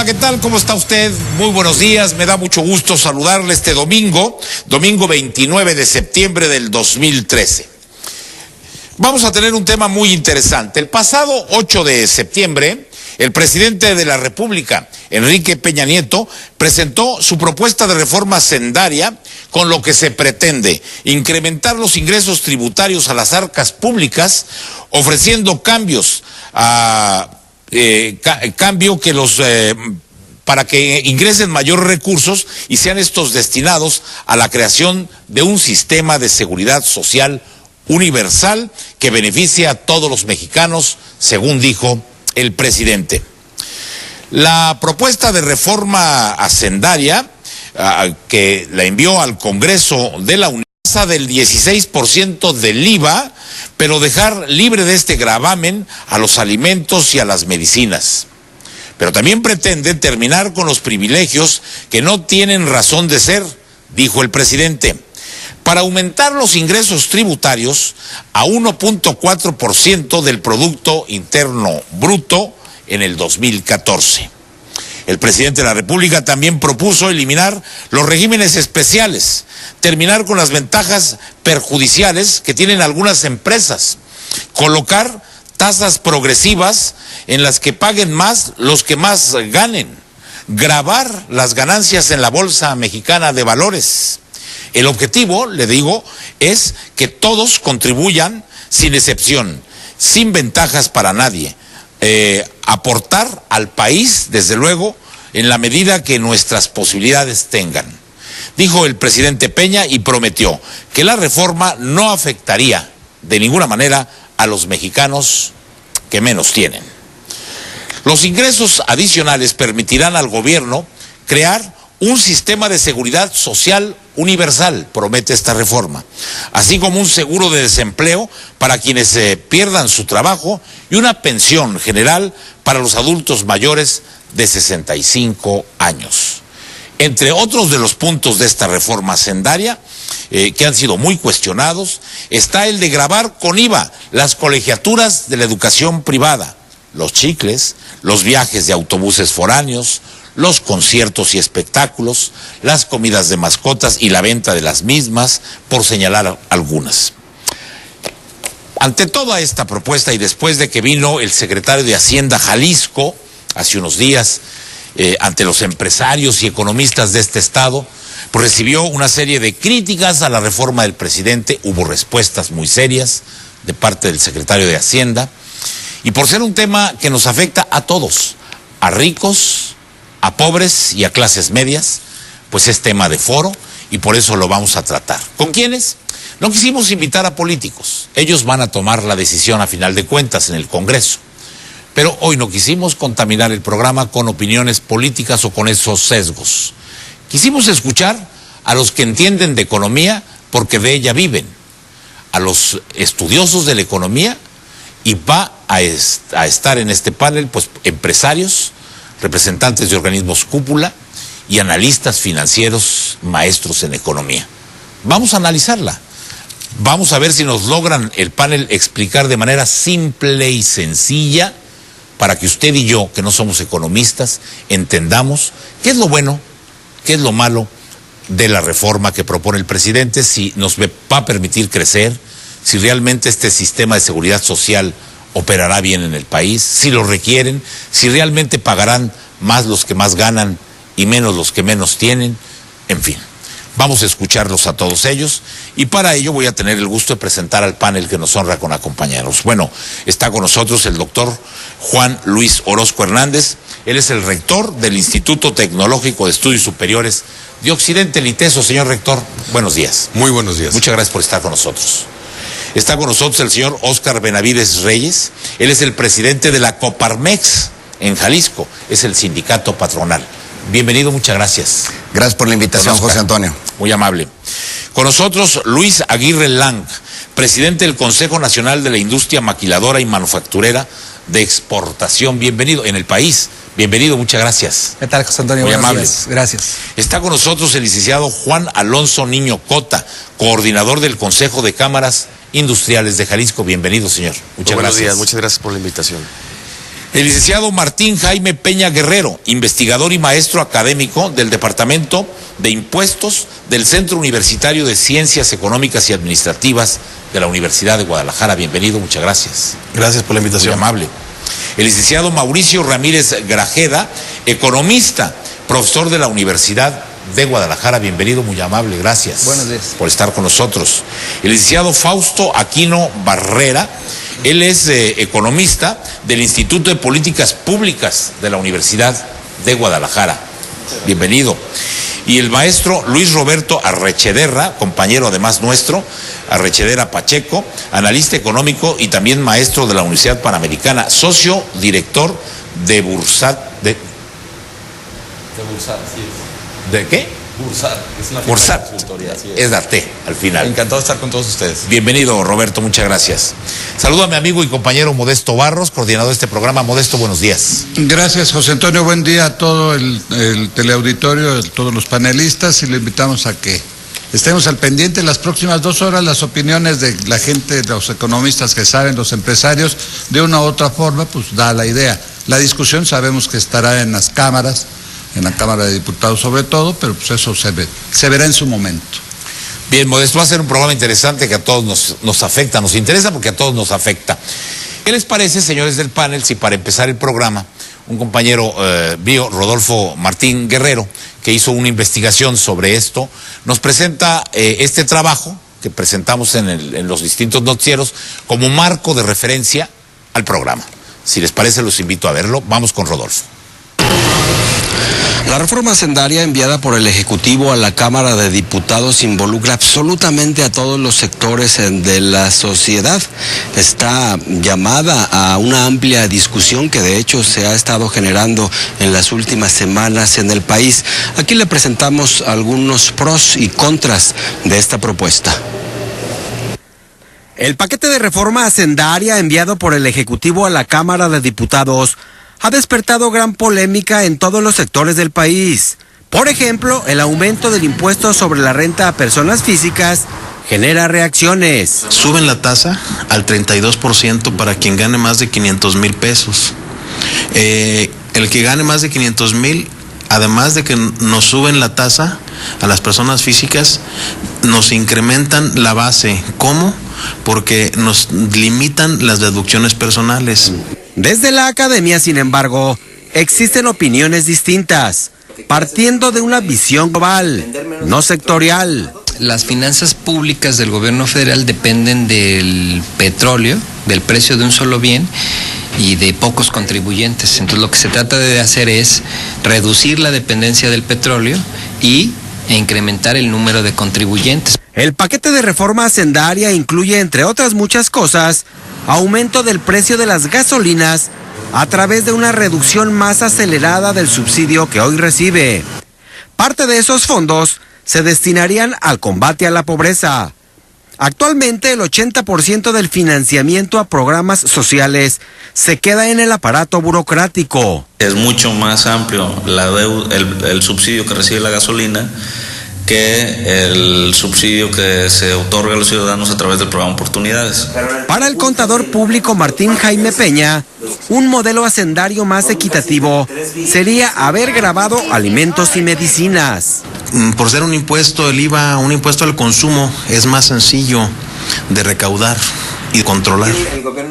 Hola, ¿qué tal? ¿Cómo está usted? Muy buenos días, me da mucho gusto saludarle este domingo 29 de septiembre del 2013. Vamos a tener un tema muy interesante. El pasado 8 de septiembre, el presidente de la República, Enrique Peña Nieto, presentó su propuesta de reforma hacendaria con lo que se pretende incrementar los ingresos tributarios a las arcas públicas, ofreciendo cambios para que ingresen mayores recursos y sean estos destinados a la creación de un sistema de seguridad social universal que beneficie a todos los mexicanos, según dijo el presidente. La propuesta de reforma hacendaria que la envió al Congreso de la Unión pasa del 16% del IVA, pero dejar libre de este gravamen a los alimentos y a las medicinas. Pero también pretende terminar con los privilegios que no tienen razón de ser, dijo el presidente, para aumentar los ingresos tributarios a 1.4% del Producto Interno Bruto en el 2014. El presidente de la República también propuso eliminar los regímenes especiales, terminar con las ventajas perjudiciales que tienen algunas empresas, colocar tasas progresivas en las que paguen más los que más ganen, gravar las ganancias en la Bolsa Mexicana de Valores. El objetivo, le digo, es que todos contribuyan sin excepción, sin ventajas para nadie, aportar al país, desde luego, en la medida que nuestras posibilidades tengan. Dijo el presidente Peña y prometió que la reforma no afectaría de ninguna manera a los mexicanos que menos tienen. Los ingresos adicionales permitirán al gobierno crear un sistema de seguridad social universal, promete esta reforma, así como un seguro de desempleo para quienes pierdan su trabajo y una pensión general para los adultos mayores de 65 años. Entre otros de los puntos de esta reforma hacendaria, que han sido muy cuestionados, está el de gravar con IVA las colegiaturas de la educación privada, los chicles, los viajes de autobuses foráneos, los conciertos y espectáculos, las comidas de mascotas y la venta de las mismas, por señalar algunas. Ante toda esta propuesta y después de que vino el secretario de Hacienda Jalisco hace unos días ante los empresarios y economistas de este estado, pues recibió una serie de críticas a la reforma del presidente, hubo respuestas muy serias de parte del secretario de Hacienda, y por ser un tema que nos afecta a todos, a ricos, a pobres y a clases medias, pues es tema de foro y por eso lo vamos a tratar. ¿Con quiénes? No quisimos invitar a políticos, ellos van a tomar la decisión a final de cuentas en el Congreso, pero hoy no quisimos contaminar el programa con opiniones políticas o con esos sesgos. Quisimos escuchar a los que entienden de economía porque de ella viven, a los estudiosos de la economía, y va a estar en este panel pues empresarios, representantes de organismos cúpula y analistas financieros, maestros en economía. Vamos a analizarla. Vamos a ver si nos logran el panel explicar de manera simple y sencilla para que usted y yo, que no somos economistas, entendamos qué es lo bueno, qué es lo malo de la reforma que propone el presidente, si nos va a permitir crecer, si realmente este sistema de seguridad social operará bien en el país, si lo requieren, si realmente pagarán más los que más ganan y menos los que menos tienen, en fin. Vamos a escucharlos a todos ellos y para ello voy a tener el gusto de presentar al panel que nos honra con acompañarnos. Bueno, está con nosotros el doctor Juan Luis Orozco Hernández. Él es el rector del Instituto Tecnológico de Estudios Superiores de Occidente, el ITESO. Señor rector, buenos días. Muy buenos días. Muchas gracias por estar con nosotros. Está con nosotros el señor Óscar Benavides Reyes. Él es el presidente de la Coparmex en Jalisco, es el sindicato patronal. Bienvenido, muchas gracias. Gracias por la invitación, José Antonio. Muy amable. Con nosotros Luis Aguirre Lang, presidente del Consejo Nacional de la Industria Maquiladora y Manufacturera de Exportación. Bienvenido en el país. Bienvenido, muchas gracias. ¿Qué tal, José Antonio? Muy amable. Gracias. Está con nosotros el licenciado Juan Alonso Niño Cota, coordinador del Consejo de Cámaras Industriales de Jalisco. Bienvenido, señor. Muchas gracias. Buenos días, muchas gracias por la invitación. El licenciado Martín Jaime Peña Guerrero, investigador y maestro académico del Departamento de Impuestos del Centro Universitario de Ciencias Económicas y Administrativas de la Universidad de Guadalajara. Bienvenido, muchas gracias. Gracias por la invitación. Muy amable. El licenciado Mauricio Ramírez Grajeda, economista, profesor de la Universidad de Guadalajara. Bienvenido, muy amable, gracias. Buenos días. Por estar con nosotros. El licenciado Fausto Aquino Barrera, él es economista del Instituto de Políticas Públicas de la Universidad de Guadalajara. Bienvenido. Y el maestro Luis Roberto Arrechederra, compañero además nuestro, Arrechederra Pacheco, analista económico y también maestro de la Universidad Panamericana, socio director de Bursat. ¿De Bursat, sí es. ¿De qué? Bursat, es una Bursat, consultoría, así es la T al final. Encantado de estar con todos ustedes. Bienvenido, Roberto, muchas gracias. Saludo a mi amigo y compañero Modesto Barros, coordinador de este programa. Modesto, buenos días. Gracias, José Antonio. Buen día a todo el teleauditorio, a todos los panelistas, y le invitamos a que estemos al pendiente. Las próximas 2 horas, las opiniones de la gente, de los economistas que saben, los empresarios, de una u otra forma, pues da la idea. La discusión sabemos que estará en las cámaras, en la Cámara de Diputados sobre todo, pero pues eso se verá en su momento. Bien, Modesto, va a ser un programa interesante que a todos nos afecta, nos interesa porque a todos nos afecta. ¿Qué les parece, señores del panel, si para empezar el programa, un compañero mío, Rodolfo Martín Guerrero, que hizo una investigación sobre esto, nos presenta este trabajo que presentamos en los distintos noticieros como marco de referencia al programa? Si les parece, los invito a verlo. Vamos con Rodolfo. La reforma hacendaria enviada por el Ejecutivo a la Cámara de Diputados involucra absolutamente a todos los sectores de la sociedad. Está llamada a una amplia discusión que de hecho se ha estado generando en las últimas semanas en el país. Aquí le presentamos algunos pros y contras de esta propuesta. El paquete de reforma hacendaria enviado por el Ejecutivo a la Cámara de Diputados ha despertado gran polémica en todos los sectores del país. Por ejemplo, el aumento del impuesto sobre la renta a personas físicas genera reacciones. Suben la tasa al 32% para quien gane más de 500,000 pesos. El que gane más de 500,000, además de que nos suben la tasa a las personas físicas, nos incrementan la base. ¿Cómo? Porque nos limitan las deducciones personales. Desde la academia, sin embargo, existen opiniones distintas, partiendo de una visión global, no sectorial. Las finanzas públicas del gobierno federal dependen del petróleo, del precio de un solo bien y de pocos contribuyentes. Entonces lo que se trata de hacer es reducir la dependencia del petróleo e incrementar el número de contribuyentes. El paquete de reforma hacendaria incluye, entre otras muchas cosas, aumento del precio de las gasolinas a través de una reducción más acelerada del subsidio que hoy recibe. Parte de esos fondos se destinarían al combate a la pobreza. Actualmente el 80% del financiamiento a programas sociales se queda en el aparato burocrático. Es mucho más amplio el subsidio que recibe la gasolina que el subsidio que se otorga a los ciudadanos a través del programa Oportunidades. Para el contador público Martín Jaime Peña, un modelo hacendario más equitativo sería haber gravado alimentos y medicinas. Por ser un impuesto, el IVA, un impuesto al consumo, es más sencillo de recaudar y controlar.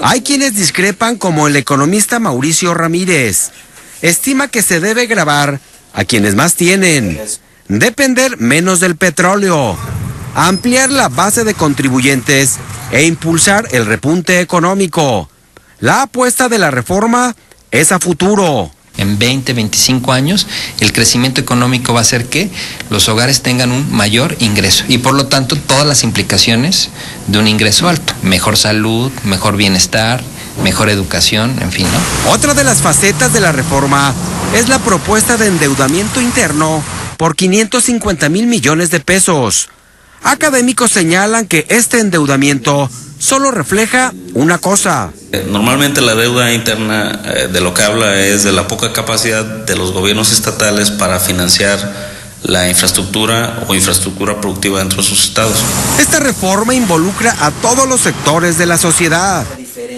Hay quienes discrepan, como el economista Mauricio Ramírez. Estima que se debe gravar a quienes más tienen, depender menos del petróleo, ampliar la base de contribuyentes e impulsar el repunte económico. La apuesta de la reforma es a futuro. En 20, 25 años, el crecimiento económico va a hacer que los hogares tengan un mayor ingreso y por lo tanto todas las implicaciones de un ingreso alto. Mejor salud, mejor bienestar, mejor educación, en fin, ¿no? Otra de las facetas de la reforma es la propuesta de endeudamiento interno por 550,000 millones de pesos. Académicos señalan que este endeudamiento solo refleja una cosa. Normalmente la deuda interna de lo que habla es de la poca capacidad de los gobiernos estatales para financiar la infraestructura o infraestructura productiva dentro de sus estados. Esta reforma involucra a todos los sectores de la sociedad.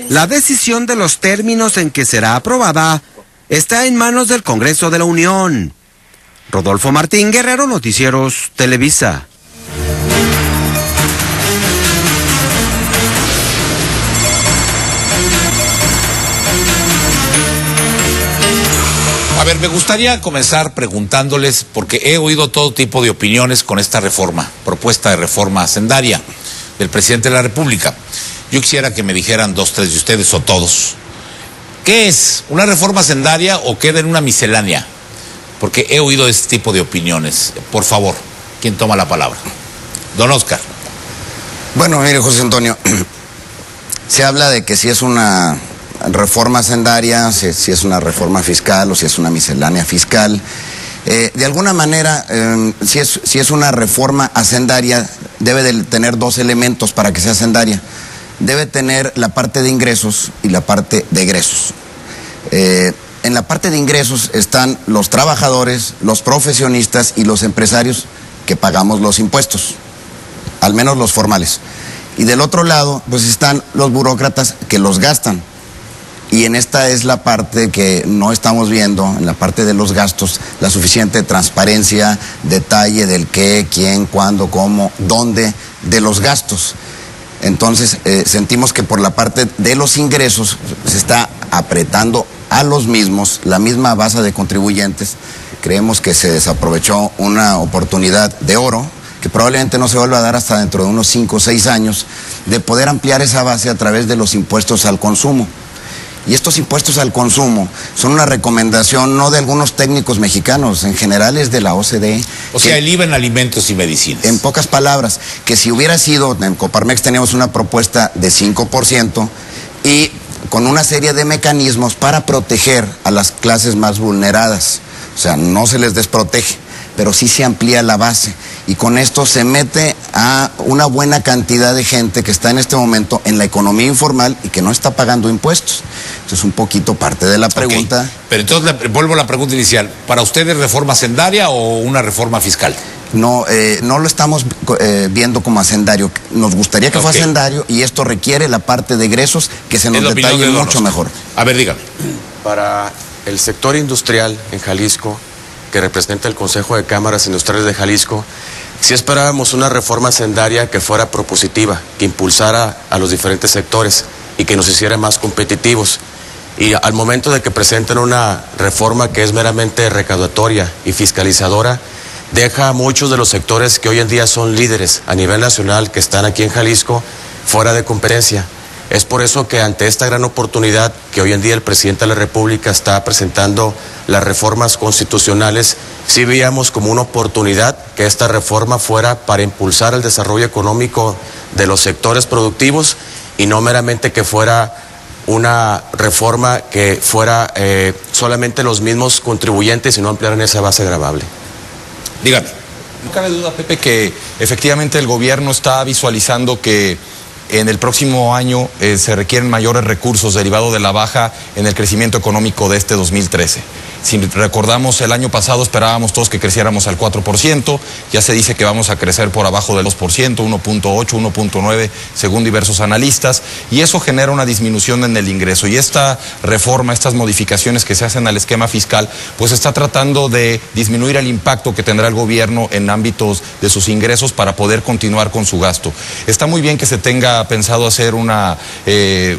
La decisión de los términos en que será aprobada está en manos del Congreso de la Unión. Rodolfo Martín Guerrero, Noticieros Televisa. A ver, me gustaría comenzar preguntándoles, porque he oído todo tipo de opiniones con esta propuesta de reforma hacendaria del presidente de la República. Yo quisiera que me dijeran 2, 3 de ustedes o todos, ¿qué es? ¿Una reforma hacendaria o queda en una miscelánea? Porque he oído este tipo de opiniones. Por favor, ¿quién toma la palabra? Don Oscar. Bueno, mire, José Antonio, se habla de que si es una reforma hacendaria, si es una reforma fiscal o si es una miscelánea fiscal. De alguna manera, si es una reforma hacendaria, debe de tener 2 elementos para que sea hacendaria. Debe tener la parte de ingresos y la parte de egresos. En la parte de ingresos están los trabajadores, los profesionistas y los empresarios que pagamos los impuestos, al menos los formales. Y del otro lado, pues están los burócratas que los gastan. Y en esta es la parte que no estamos viendo, en la parte de los gastos, la suficiente transparencia, detalle del qué, quién, cuándo, cómo, dónde, de los gastos. Entonces, sentimos que por la parte de los ingresos se está apretando a los mismos, la misma base de contribuyentes. Creemos que se desaprovechó una oportunidad de oro, que probablemente no se vuelva a dar hasta dentro de unos 5 o 6 años, de poder ampliar esa base a través de los impuestos al consumo. Y estos impuestos al consumo son una recomendación no de algunos técnicos mexicanos, en general es de la OCDE. O sea, el IVA en alimentos y medicinas. En pocas palabras, que si hubiera sido, en Coparmex teníamos una propuesta de 5% y con una serie de mecanismos para proteger a las clases más vulneradas. O sea, no se les desprotege, pero sí se amplía la base. Y con esto se mete a una buena cantidad de gente que está en este momento en la economía informal y que no está pagando impuestos. Eso es un poquito parte de la pregunta. Okay. Pero entonces vuelvo a la pregunta inicial. ¿Para ustedes reforma hacendaria o una reforma fiscal? No, no lo estamos viendo como hacendario. Nos gustaría que fuera hacendario y esto requiere la parte de egresos que se nos detalle mucho mejor. A ver, dígame. Para el sector industrial en Jalisco, que representa el Consejo de Cámaras Industriales de Jalisco, sí esperábamos una reforma hacendaria que fuera propositiva, que impulsara a los diferentes sectores y que nos hiciera más competitivos. Y al momento de que presenten una reforma que es meramente recaudatoria y fiscalizadora, deja a muchos de los sectores que hoy en día son líderes a nivel nacional, que están aquí en Jalisco, fuera de competencia. Es por eso que ante esta gran oportunidad que hoy en día el presidente de la República está presentando las reformas constitucionales, sí veíamos como una oportunidad que esta reforma fuera para impulsar el desarrollo económico de los sectores productivos y no meramente que fuera una reforma que fuera solamente los mismos contribuyentes y no ampliaran esa base gravable. Dígame. No cabe duda, Pepe, que efectivamente el gobierno está visualizando que en el próximo año se requieren mayores recursos derivados de la baja en el crecimiento económico de este 2013. Si recordamos, el año pasado esperábamos todos que creciéramos al 4%, ya se dice que vamos a crecer por abajo del 2%, 1.8, 1.9, según diversos analistas, y eso genera una disminución en el ingreso. Y esta reforma, estas modificaciones que se hacen al esquema fiscal, pues está tratando de disminuir el impacto que tendrá el gobierno en ámbitos de sus ingresos para poder continuar con su gasto. Está muy bien que se tenga pensado hacer una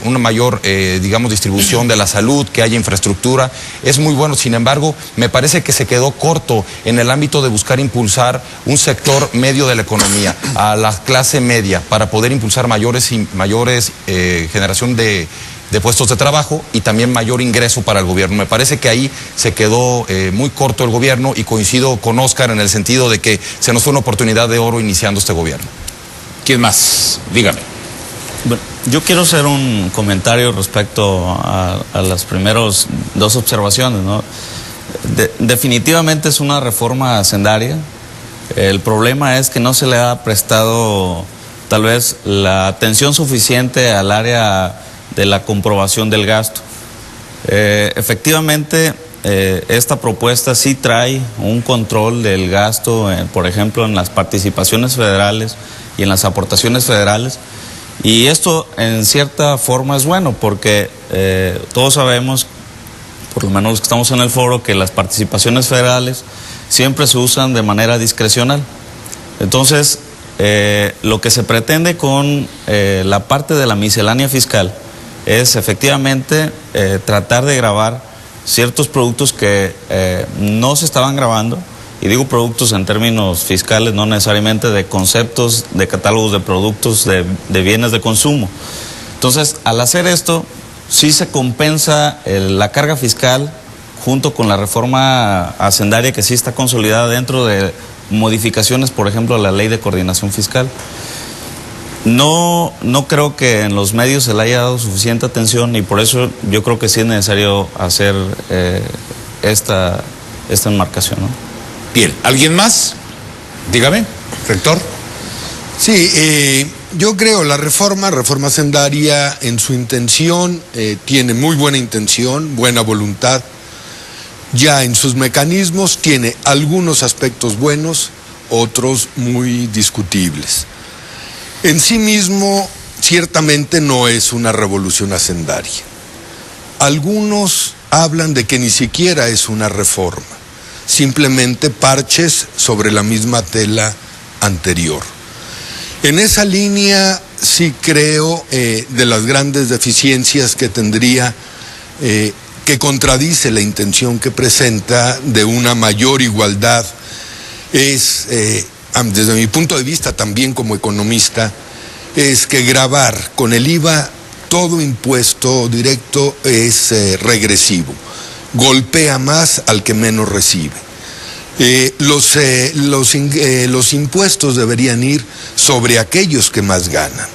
mayor, digamos, distribución de la salud, que haya infraestructura, es muy bueno. Sin embargo, me parece que se quedó corto en el ámbito de buscar impulsar un sector medio de la economía, a la clase media, para poder impulsar mayores generación de puestos de trabajo y también mayor ingreso para el gobierno. Me parece que ahí se quedó muy corto el gobierno y coincido con Oscar en el sentido de que se nos fue una oportunidad de oro iniciando este gobierno. ¿Quién más? Dígame. Bueno, yo quiero hacer un comentario respecto a las primeras 2 observaciones, ¿no? Definitivamente es una reforma hacendaria. El problema es que no se le ha prestado tal vez la atención suficiente al área de la comprobación del gasto. Efectivamente, esta propuesta sí trae un control del gasto, por ejemplo, en las participaciones federales y en las aportaciones federales. Y esto en cierta forma es bueno porque todos sabemos, por lo menos los que estamos en el foro, que las participaciones federales siempre se usan de manera discrecional. Entonces, lo que se pretende con la parte de la miscelánea fiscal es efectivamente tratar de gravar ciertos productos que no se estaban grabando, y digo productos en términos fiscales, no necesariamente de conceptos, de catálogos de productos, de bienes de consumo. Entonces, al hacer esto, sí se compensa la carga fiscal junto con la reforma hacendaria que sí está consolidada dentro de modificaciones, por ejemplo, a la Ley de Coordinación Fiscal. No creo que en los medios se le haya dado suficiente atención, y por eso yo creo que sí es necesario hacer esta enmarcación, ¿no? Bien, ¿alguien más? Dígame, rector. Sí, yo creo la reforma hacendaria en su intención tiene muy buena intención, buena voluntad. Ya en sus mecanismos tiene algunos aspectos buenos, otros muy discutibles. En sí mismo, ciertamente no es una revolución hacendaria. Algunos hablan de que ni siquiera es una reforma, simplemente parches sobre la misma tela anterior. En esa línea sí creo de las grandes deficiencias que tendría, que contradice la intención que presenta de una mayor igualdad, es, desde mi punto de vista también como economista, es que gravar con el IVA todo impuesto directo es regresivo, golpea más al que menos recibe. Los impuestos deberían ir sobre aquellos que más ganan.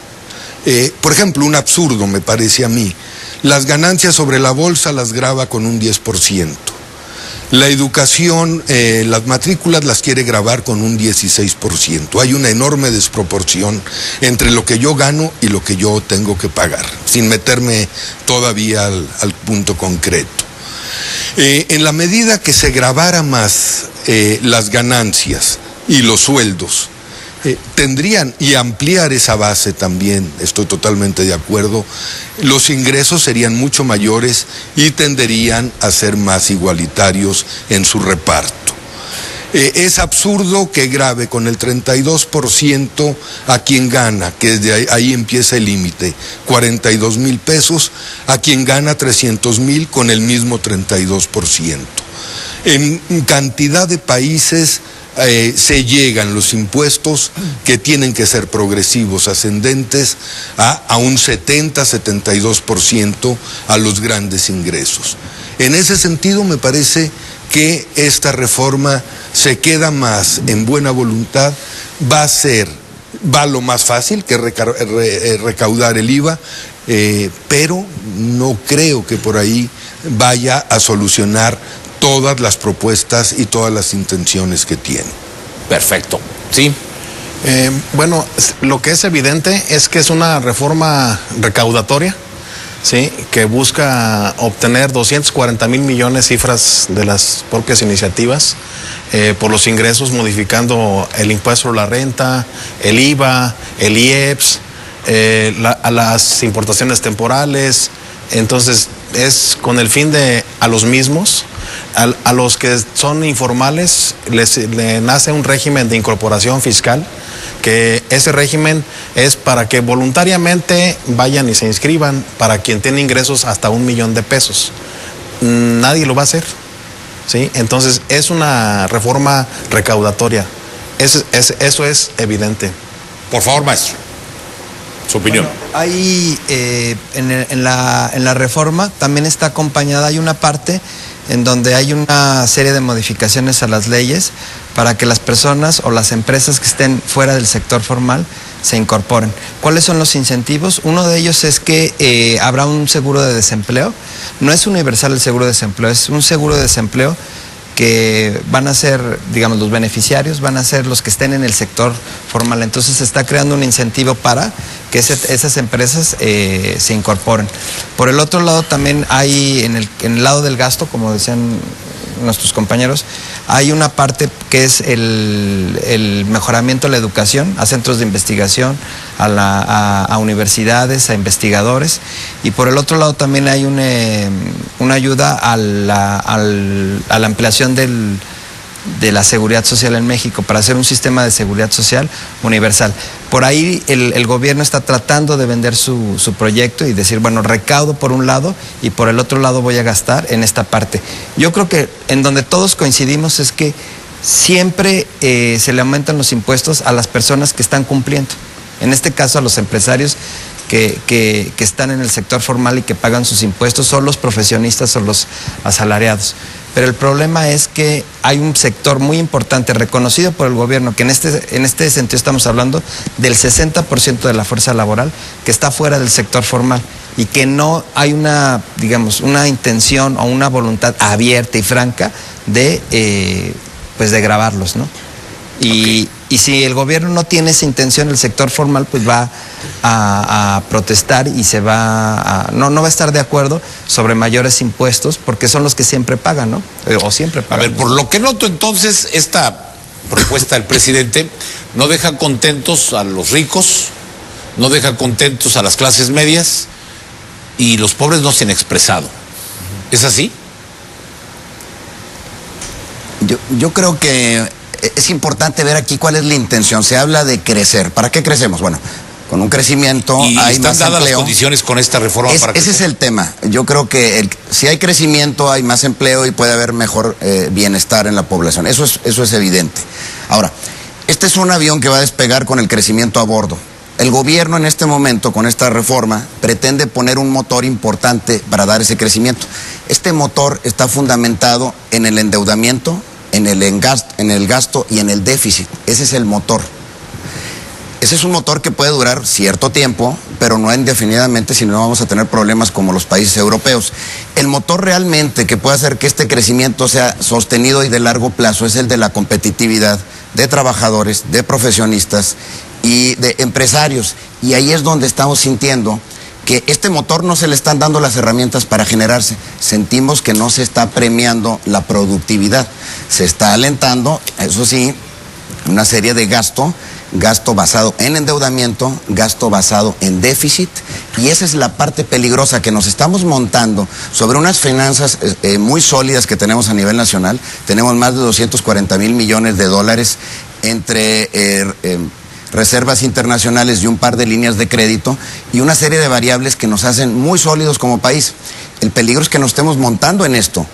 Por ejemplo, un absurdo me parece a mí, las ganancias sobre la bolsa las grava con un 10%. La educación, las matrículas las quiere gravar con un 16%. Hay una enorme desproporción entre lo que yo gano y lo que yo tengo que pagar, sin meterme todavía al punto concreto. En la medida que se gravara más las ganancias y los sueldos, tendrían, y ampliar esa base también, estoy totalmente de acuerdo, los ingresos serían mucho mayores y tenderían a ser más igualitarios en su reparto. Es absurdo que grave con el 32% a quien gana, que desde ahí empieza el límite, 42,000 pesos, a quien gana 300,000 con el mismo 32%. En cantidad de países se llegan los impuestos que tienen que ser progresivos, ascendentes, a un 70-72% a los grandes ingresos. En ese sentido me parece que esta reforma se queda más en buena voluntad, va lo más fácil que recaudar el IVA, pero no creo que por ahí vaya a solucionar todas las propuestas y todas las intenciones que tiene. Perfecto. Sí. Bueno, lo que es evidente es que es una reforma recaudatoria, ¿sí?, que busca obtener 240,000 millones, cifras de las propias iniciativas, por los ingresos, modificando el impuesto sobre la renta, el IVA, el IEPS, a las importaciones temporales. Entonces, es con el fin de a los mismos, a los que son informales, le nace un régimen de incorporación fiscal, que ese régimen es para que voluntariamente vayan y se inscriban, para quien tiene ingresos hasta 1 millón de pesos. Nadie lo va a hacer, ¿sí? Entonces es una reforma recaudatoria. Eso es evidente. Por favor, maestro, su opinión. Bueno, hay en la reforma también está acompañada, hay una parte en donde hay una serie de modificaciones a las leyes para que las personas o las empresas que estén fuera del sector formal se incorporen. ¿Cuáles son los incentivos? Uno de ellos es que habrá un seguro de desempleo. No es universal el seguro de desempleo, es un seguro de desempleo que van a ser, digamos, los beneficiarios van a ser los que estén en el sector formal. Entonces se está creando un incentivo para que esas empresas se incorporen. Por el otro lado también hay, en el lado del gasto, como decían nuestros compañeros, hay una parte que es el mejoramiento de la educación, a centros de investigación, a universidades, a investigadores, y por el otro lado también hay una ayuda a la ampliación de la seguridad social en México, para hacer un sistema de seguridad social universal. Por ahí el gobierno está tratando de vender su proyecto y decir, bueno, recaudo por un lado y por el otro lado voy a gastar en esta parte. Yo creo que en donde todos coincidimos es que siempre se le aumentan los impuestos a las personas que están cumpliendo. En este caso a los empresarios que están en el sector formal y que pagan sus impuestos, son los profesionistas o los asalariados. Pero el problema es que hay un sector muy importante reconocido por el gobierno, que en este sentido estamos hablando del 60% de la fuerza laboral que está fuera del sector formal y que no hay una intención o una voluntad abierta y franca de gravarlos, ¿no? Y si el gobierno no tiene esa intención, el sector formal pues va a protestar y no va a estar de acuerdo sobre mayores impuestos, porque son los que siempre pagan, ¿no? O siempre pagan. A ver, por lo que noto entonces, esta propuesta del presidente no deja contentos a los ricos, no deja contentos a las clases medias, y los pobres no se han expresado. ¿Es así? Yo creo que es importante ver aquí cuál es la intención. Se habla de crecer. ¿Para qué crecemos? Bueno, con un crecimiento y hay están más dadas empleo. las condiciones con esta reforma para crecer. Ese es el tema. Yo creo que si hay crecimiento hay más empleo y puede haber mejor bienestar en la población. Eso es evidente. Ahora, este es un avión que va a despegar con el crecimiento a bordo. El gobierno en este momento, con esta reforma, pretende poner un motor importante para dar ese crecimiento. Este motor está fundamentado en el endeudamiento, en el gasto y en el déficit. Ese es el motor. Ese es un motor que puede durar cierto tiempo, pero no indefinidamente, si no vamos a tener problemas como los países europeos. El motor realmente que puede hacer que este crecimiento sea sostenido y de largo plazo es el de la competitividad de trabajadores, de profesionistas y de empresarios. Y ahí es donde estamos sintiendo que este motor no se le están dando las herramientas para generarse. Sentimos que no se está premiando la productividad. Se está alentando, eso sí, una serie de gasto basado en endeudamiento, gasto basado en déficit, y esa es la parte peligrosa, que nos estamos montando sobre unas finanzas muy sólidas que tenemos a nivel nacional. Tenemos más de 240,000 millones de dólares entre reservas internacionales y un par de líneas de crédito y una serie de variables que nos hacen muy sólidos como país. El peligro es que nos estemos montando en esto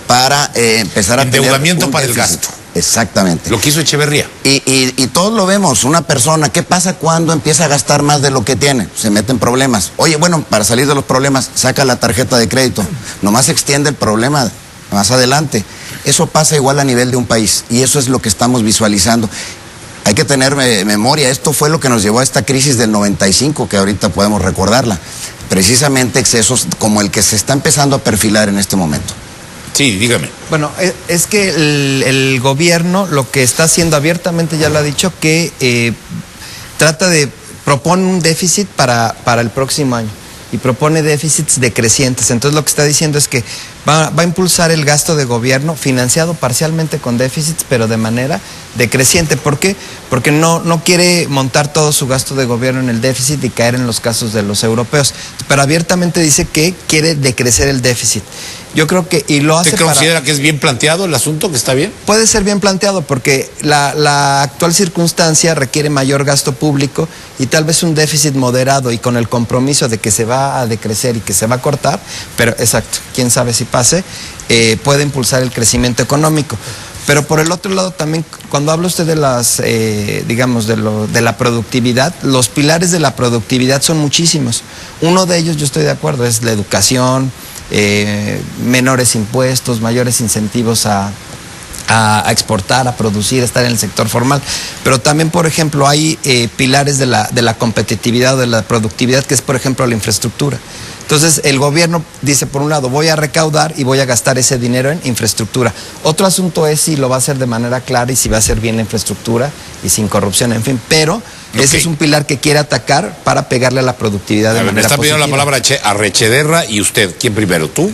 para empezar a endeudamiento para el gasto. Exactamente. Lo que hizo Echeverría. Y todos lo vemos. Una persona, ¿qué pasa cuando empieza a gastar más de lo que tiene? Se mete en problemas. Oye, bueno, para salir de los problemas, saca la tarjeta de crédito. Nomás extiende el problema más adelante. Eso pasa igual a nivel de un país y eso es lo que estamos visualizando. Hay que tener memoria, esto fue lo que nos llevó a esta crisis del 95, que ahorita podemos recordarla. Precisamente excesos como el que se está empezando a perfilar en este momento. Sí, dígame. Bueno, es que el gobierno lo que está haciendo abiertamente, ya lo ha dicho, que propone un déficit para el próximo año y propone déficits decrecientes. Entonces lo que está diciendo es que va a impulsar el gasto de gobierno financiado parcialmente con déficits, pero de manera decreciente. ¿Por qué? Porque no quiere montar todo su gasto de gobierno en el déficit y caer en los casos de los europeos. Pero abiertamente dice que quiere decrecer el déficit. Yo creo que, y lo hace. ¿Usted considera que es bien planteado el asunto, que está bien? Puede ser bien planteado porque la actual circunstancia requiere mayor gasto público y tal vez un déficit moderado y con el compromiso de que se va a decrecer y que se va a cortar, pero exacto, quién sabe si pase, puede impulsar el crecimiento económico. Pero por el otro lado también, cuando habla usted de las, de la productividad, los pilares de la productividad son muchísimos. Uno de ellos, yo estoy de acuerdo, es la educación, menores impuestos, mayores incentivos a exportar, a producir, a estar en el sector formal. Pero también, por ejemplo, hay pilares de la competitividad o de la productividad, que es, por ejemplo, la infraestructura. Entonces el gobierno dice, por un lado, voy a recaudar y voy a gastar ese dinero en infraestructura. Otro asunto es si lo va a hacer de manera clara y si va a hacer bien la infraestructura y sin corrupción, en fin, pero ese es un pilar que quiere atacar para pegarle a la productividad de manera me está pidiendo positiva. la palabra a Rechederra y usted. ¿Quién primero? ¿Tú?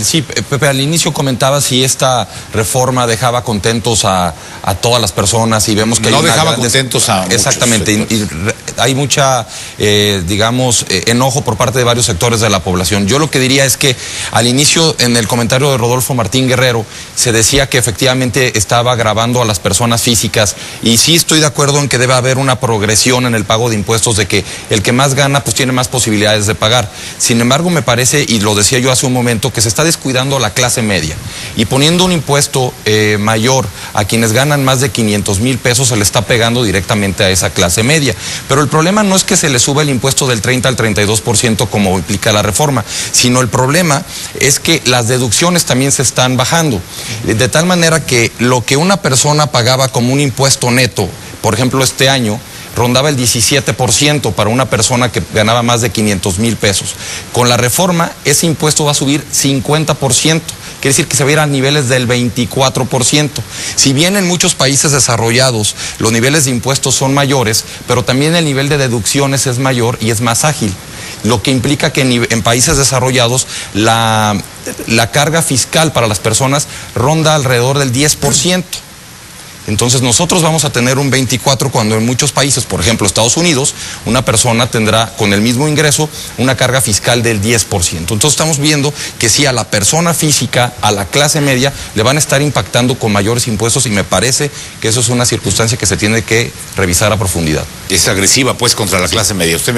Sí, Pepe, al inicio comentaba si esta reforma dejaba contentos a todas las personas y vemos que no hay una dejaba gran contentos a muchos exactamente, y hay mucha, digamos, enojo por parte de varios sectores de la población. Yo lo que diría es que al inicio, en el comentario de Rodolfo Martín Guerrero, se decía que efectivamente estaba agravando a las personas físicas, y sí estoy de acuerdo en que debe haber una progresión en el pago de impuestos, de que el que más gana pues tiene más posibilidades de pagar. Sin embargo, me parece, y lo decía yo hace un momento, que se está descuidando a la clase media y poniendo un impuesto mayor a quienes ganan más de 500,000 pesos, se le está pegando directamente a esa clase media. Pero el problema no es que se le suba el impuesto del 30 al 32% como implica la reforma, sino el problema es que las deducciones también se están bajando, de tal manera que lo que una persona pagaba como un impuesto neto, por ejemplo este año, rondaba el 17% para una persona que ganaba más de 500,000 pesos. Con la reforma, ese impuesto va a subir 50%. Quiere decir que se va a ir a niveles del 24%. Si bien en muchos países desarrollados los niveles de impuestos son mayores, pero también el nivel de deducciones es mayor y es más ágil. Lo que implica que en países desarrollados la carga fiscal para las personas ronda alrededor del 10%. Entonces nosotros vamos a tener un 24% cuando en muchos países, por ejemplo Estados Unidos, una persona tendrá con el mismo ingreso una carga fiscal del 10%. Entonces estamos viendo que sí, a la persona física, a la clase media, le van a estar impactando con mayores impuestos, y me parece que eso es una circunstancia que se tiene que revisar a profundidad. Es agresiva pues contra la clase media. Usted